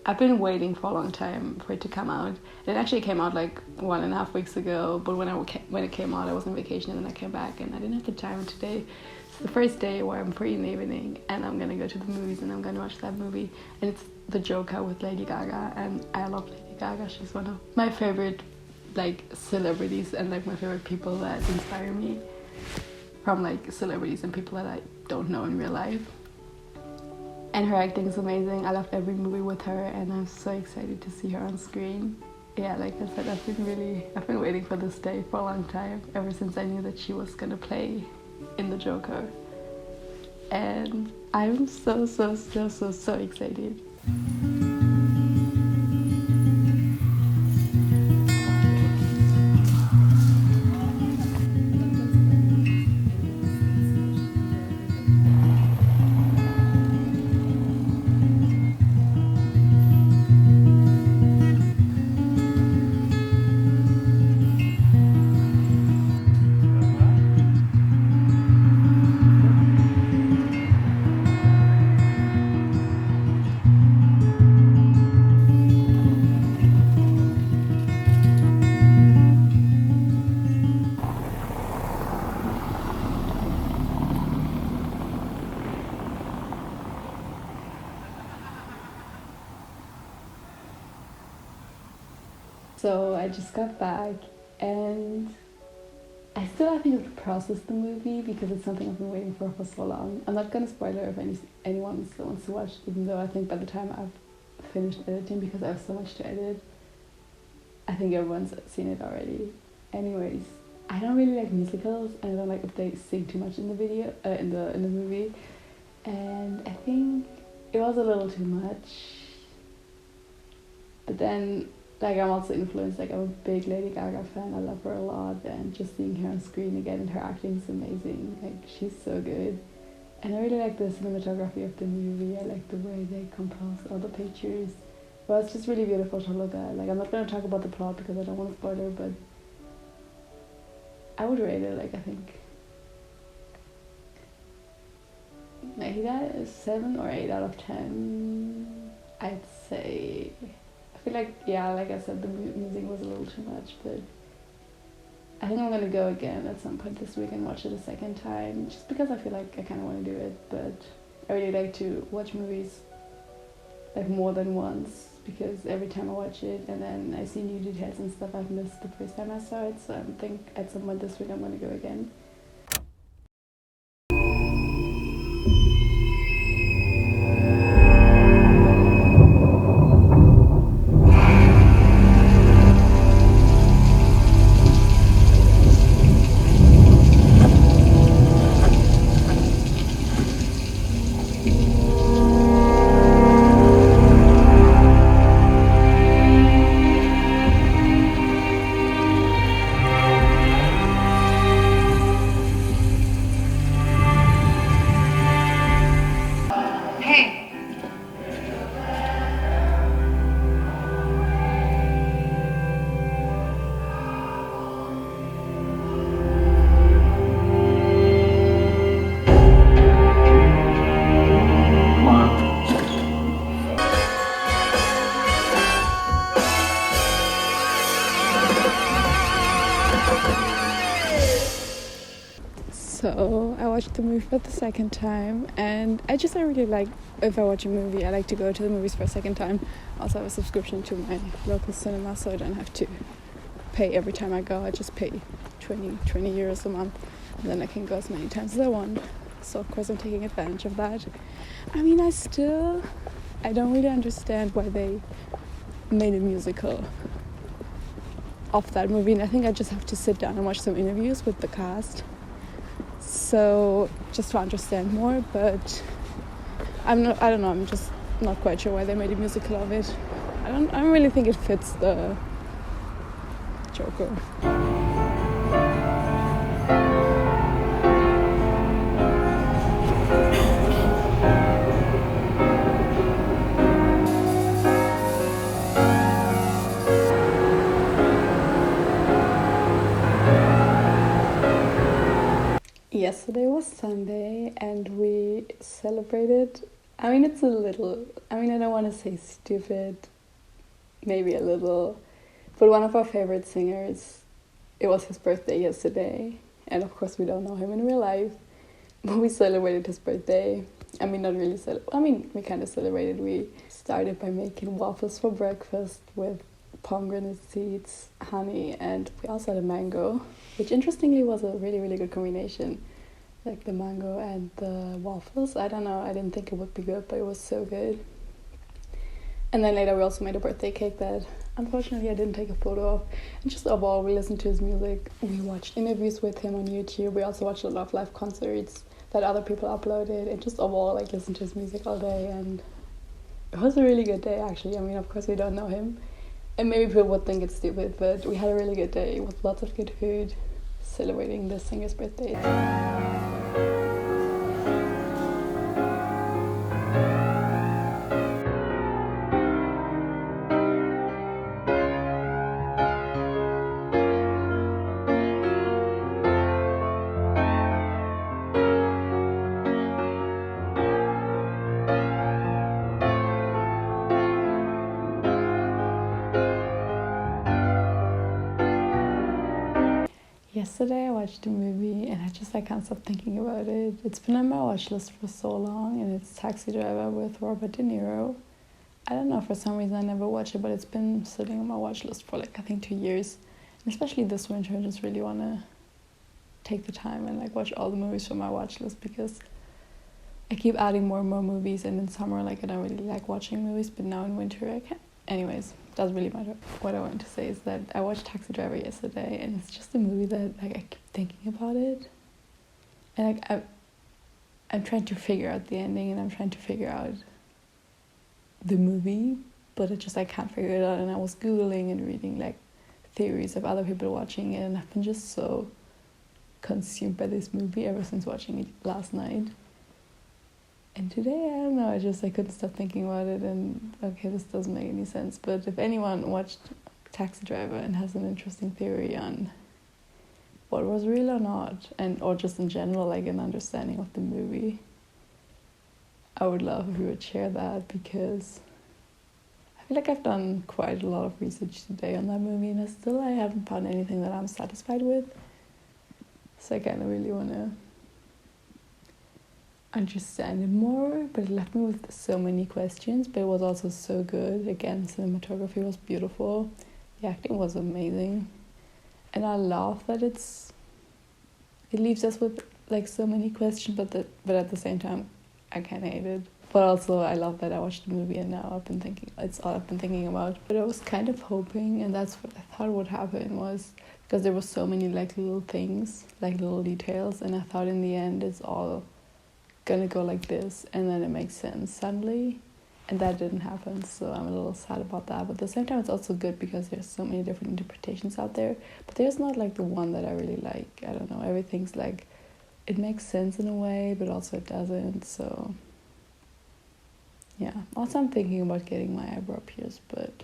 I've been waiting for a long time for it to come out. It actually came out like 1.5 weeks ago, but when it came out, I was on vacation and then I came back and I didn't have the time. Today it's the first day where I'm free in the evening and I'm gonna go to the movies and I'm gonna watch that movie. And it's The Joker with Lady Gaga, and I love Lady Gaga. She's one of my favorite like celebrities and like my favorite people that inspire me, from like celebrities and people that I don't know in real life. And her acting is amazing. I love every movie with her and I'm so excited to see her on screen. Yeah, like I said, I've been waiting for this day for a long time, ever since I knew that she was gonna play in The Joker. And I'm so excited. So I just got back and I still have to process the movie because it's something I've been waiting for so long. I'm not gonna spoil it if anyone still wants to watch it, even though I think by the time I've finished editing, because I have so much to edit, I think everyone's seen it already. Anyways, I don't really like musicals and I don't like if they sing too much in the video, in the movie, and I think it was a little too much. But then, like, I'm also influenced, like, I'm a big Lady Gaga fan, I love her a lot, and just seeing her on screen again and her acting is amazing, like, she's so good. And I really like the cinematography of the movie, I like the way they compose all the pictures. Well, it's just really beautiful to look at. Like, I'm not going to talk about the plot because I don't want to spoil it, but I would rate it, like, I think 7 or 8 out of 10, I'd say. I feel like, yeah, like I said, the music was a little too much, but I think I'm gonna go again at some point this week and watch it a second time, just because I feel like I kind of want to do it. But I really like to watch movies like more than once, because every time I watch it and then I see new details and stuff I've missed the first time I saw it, so I think at some point this week I'm gonna go again. So I watched the movie for the second time, and I really like, if I watch a movie, I like to go to the movies for a second time. Also, I have a subscription to my local cinema, so I don't have to pay every time I go. I just pay 20 euros a month, and then I can go as many times as I want. So of course I'm taking advantage of that. I mean, I don't really understand why they made a musical of that movie, and I think I just have to sit down and watch some interviews with the cast, so just to understand more. But I don't know, I'm just not quite sure why they made a musical of it. I don't really think it fits the Joker. Yesterday was Sunday and we celebrated I mean, it's a little, I mean, I don't want to say stupid, maybe a little, but one of our favorite singers, it was his birthday yesterday, and of course we don't know him in real life, but we celebrated his birthday. I mean, not really we kind of celebrated. We started by making waffles for breakfast with pomegranate seeds, honey, and we also had a mango, which interestingly was a really, really good combination. Like the mango and the waffles. I don't know, I didn't think it would be good, but it was so good. And then later we also made a birthday cake that unfortunately I didn't take a photo of. And just overall, we listened to his music. We watched interviews with him on YouTube. We also watched a lot of live concerts that other people uploaded, and just overall like listened to his music all day, and it was a really good day actually. I mean, of course we don't know him, and maybe people would think it's stupid, but we had a really good day with lots of good food, celebrating the singer's birthday. Yesterday I watched a movie and I can't stop thinking about it. It's been on my watch list for so long, and it's Taxi Driver with Robert De Niro. I don't know, for some reason I never watched it, but it's been sitting on my watch list for like I think 2 years. And especially this winter, I just really want to take the time and like watch all the movies from my watch list, because I keep adding more and more movies, and in summer like I don't really like watching movies, but now in winter I can. Anyways, doesn't really matter. What I want to say is that I watched Taxi Driver yesterday, and it's just a movie that like I keep thinking about it, and like I'm trying to figure out the ending, and I'm trying to figure out the movie, but I can't figure it out. And I was googling and reading like theories of other people watching it, and I've been just so consumed by this movie ever since watching it last night. And today, I don't know, I couldn't stop thinking about it, and okay, this doesn't make any sense, but if anyone watched Taxi Driver and has an interesting theory on what was real or not, or just in general, like an understanding of the movie, I would love if you would share that, because I feel like I've done quite a lot of research today on that movie, and I haven't found anything that I'm satisfied with, so I kind of really want to understand it more, but it left me with so many questions, but it was also so good. Again, cinematography was beautiful, the acting was amazing, and I love that it leaves us with like so many questions, but at the same time I kind of hate it. But also I love that I watched the movie and now it's all I've been thinking about. But I was kind of hoping, and that's what I thought would happen, was because there were so many like little things, like little details, and I thought in the end it's all gonna go like this, and then it makes sense suddenly, and that didn't happen, so I'm a little sad about that. But at the same time, it's also good because there's so many different interpretations out there, but there's not like the one that I really like. I don't know, everything's like, it makes sense in a way, but also it doesn't, so yeah. Also, I'm thinking about getting my eyebrow pierced, but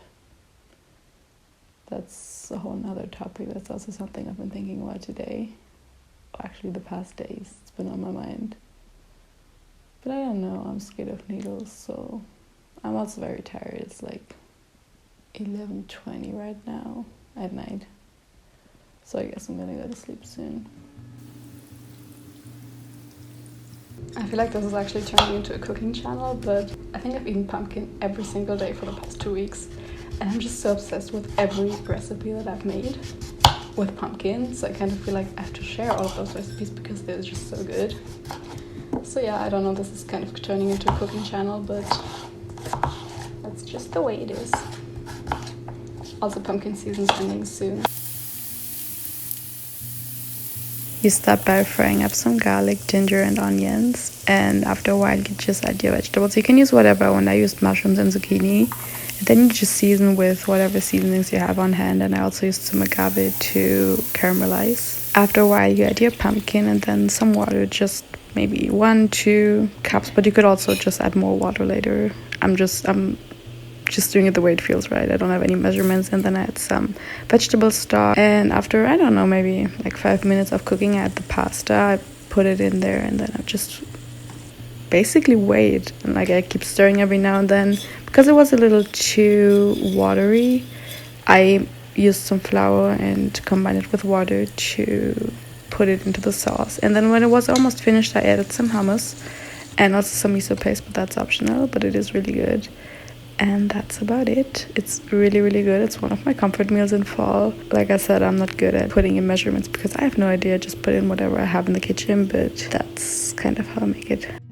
that's a whole nother topic. That's also something I've been thinking about today, actually the past days. It's been on my mind. But I don't know, I'm scared of needles, so I'm also very tired. It's like 11:20 right now at night, so I guess I'm gonna go to sleep soon. I feel like this is actually turning into a cooking channel, but I think I've eaten pumpkin every single day for the past 2 weeks, and I'm just so obsessed with every recipe that I've made with pumpkin, so I kind of feel like I have to share all of those recipes because they're just so good. So yeah, I don't know, this is kind of turning into a cooking channel, but that's just the way it is. Also, pumpkin season's ending soon. You start by frying up some garlic, ginger and onions, and after a while you just add your vegetables. You can use whatever. When I used mushrooms and zucchini, and then you just season with whatever seasonings you have on hand, and I also used some agave to caramelize. After a while you add your pumpkin and then some water, just maybe 1-2 cups, but you could also just add more water later. I'm just doing it the way it feels right. I don't have any measurements. And then I add some vegetable stock, and after, I don't know, maybe like 5 minutes of cooking, I add the pasta. I put it in there, and then I just basically wait, and like I keep stirring every now and then. Because it was a little too watery, I used some flour and combined it with water to put it into the sauce. And then when it was almost finished, I added some hummus and also some miso paste, but that's optional, but it is really good. And that's about it. It's really, really good. It's one of my comfort meals in fall. Like I said, I'm not good at putting in measurements because I have no idea. I just put in whatever I have in the kitchen, but that's kind of how I make it.